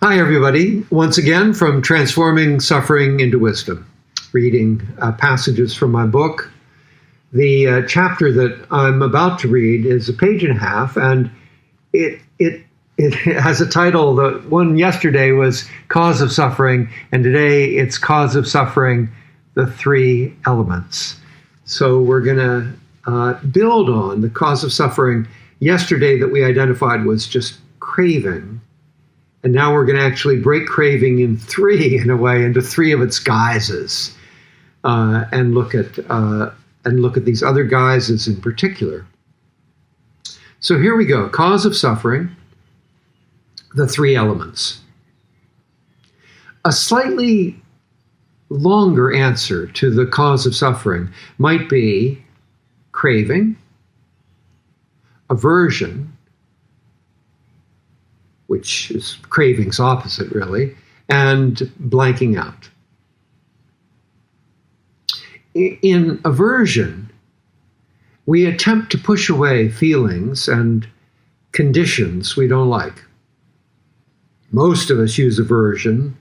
Hi, everybody. Once again, from Transforming Suffering into Wisdom, reading passages from my book. The chapter that I'm about to read is a page and a half, and it has a title. The one yesterday was Cause of Suffering, and today it's Cause of Suffering, the Three Elements. So we're going to build on the cause of suffering yesterday that we identified was just craving. And now we're going to actually break craving in three, in a way, into three of its guises, and look at these other guises in particular. So here we go. Cause of suffering, the three elements. A slightly longer answer to the cause of suffering might be craving, aversion, which is craving's opposite, really, and blanking out. In aversion, we attempt to push away feelings and conditions we don't like. Most of us use aversion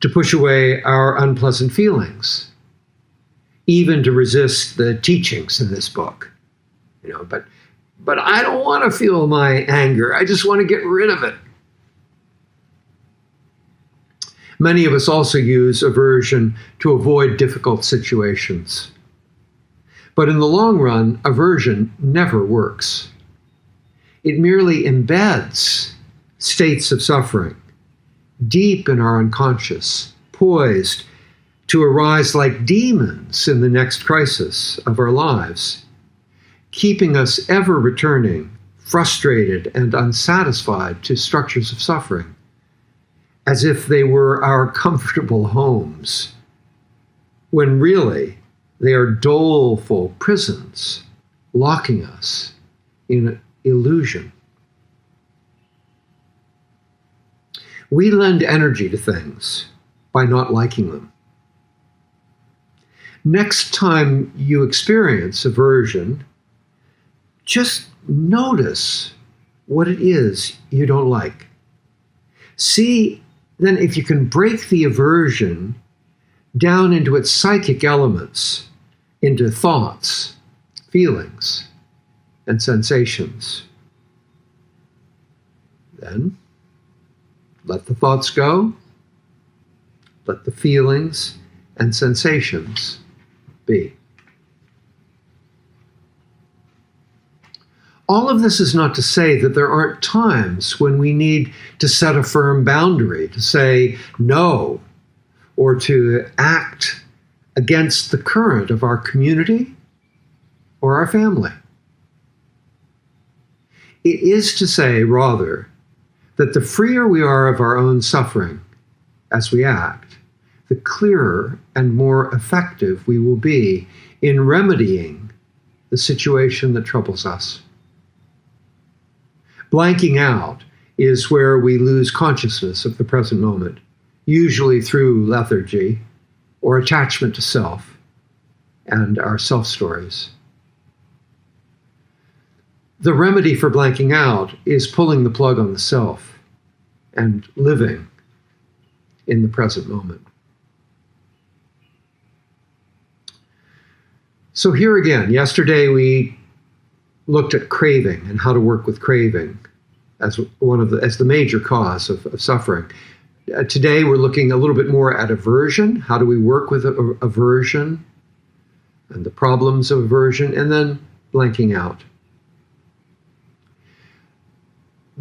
to push away our unpleasant feelings, even to resist the teachings in this book. But I don't want to feel my anger. I just want to get rid of it. Many of us also use aversion to avoid difficult situations. But in the long run, aversion never works. It merely embeds states of suffering deep in our unconscious, poised to arise like demons in the next crisis of our lives, keeping us ever returning, frustrated and unsatisfied to structures of suffering, as if they were our comfortable homes, when really they are doleful prisons, locking us in illusion. We lend energy to things by not liking them. Next time you experience aversion, just notice what it is you don't like. See then if you can break the aversion down into its psychic elements, into thoughts, feelings, and sensations. Then let the thoughts go, let the feelings and sensations be. All of this is not to say that there aren't times when we need to set a firm boundary, to say no, or to act against the current of our community or our family. It is to say, rather, that the freer we are of our own suffering as we act, the clearer and more effective we will be in remedying the situation that troubles us. Blanking out is where we lose consciousness of the present moment, usually through lethargy or attachment to self and our self-stories. The remedy for blanking out is pulling the plug on the self and living in the present moment. So here again, yesterday we looked at craving and how to work with craving as the major cause of suffering. Today we're looking a little bit more at aversion. How do we work with aversion and the problems of aversion, and then blanking out.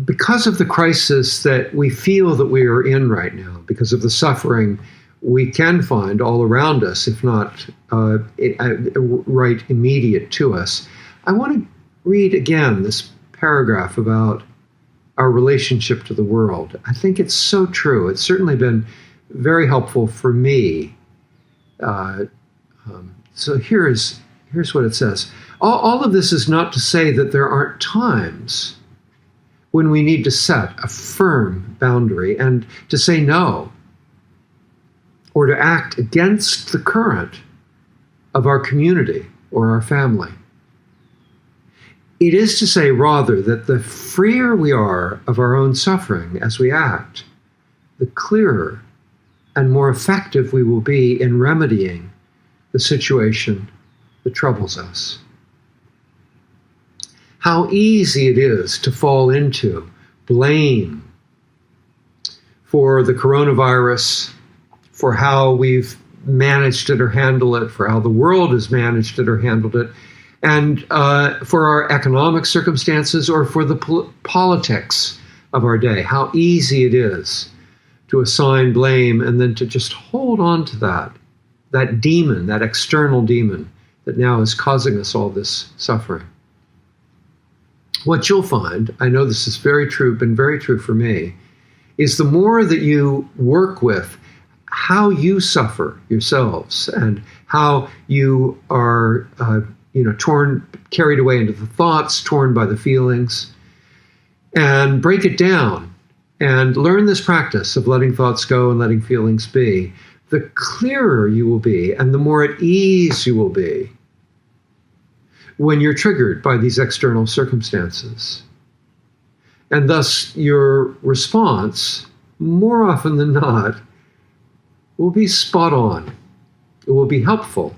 Because of the crisis that we feel that we are in right now, because of the suffering we can find all around us, if not right immediate to us, I want to read again this paragraph about our relationship to the world. I think it's so true. It's certainly been very helpful for me. So here's what it says. All of this is not to say that there aren't times when we need to set a firm boundary and to say no, or to act against the current of our community or our family. It is to say, rather, that the freer we are of our own suffering as we act, the clearer and more effective we will be in remedying the situation that troubles us. How easy it is to fall into blame for the coronavirus, for how we've managed it or handled it, for how the world has managed it or handled it, and for our economic circumstances or for the politics of our day. How easy it is to assign blame and then to just hold on to that demon, that external demon that now is causing us all this suffering. What you'll find, I know this is very true, been very true for me, is the more that you work with how you suffer yourselves and how you are, carried away into the thoughts, torn by the feelings, and break it down and learn this practice of letting thoughts go and letting feelings be, the clearer you will be and the more at ease you will be when you're triggered by these external circumstances. And thus your response, more often than not, will be spot on. It will be helpful,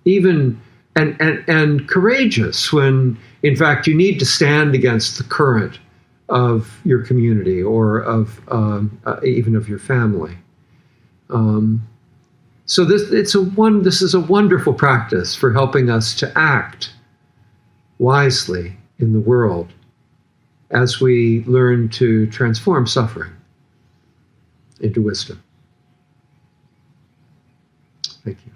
even and courageous when, in fact, you need to stand against the current of your community or of even of your family. So this is a wonderful practice for helping us to act wisely in the world as we learn to transform suffering into wisdom. Thank you.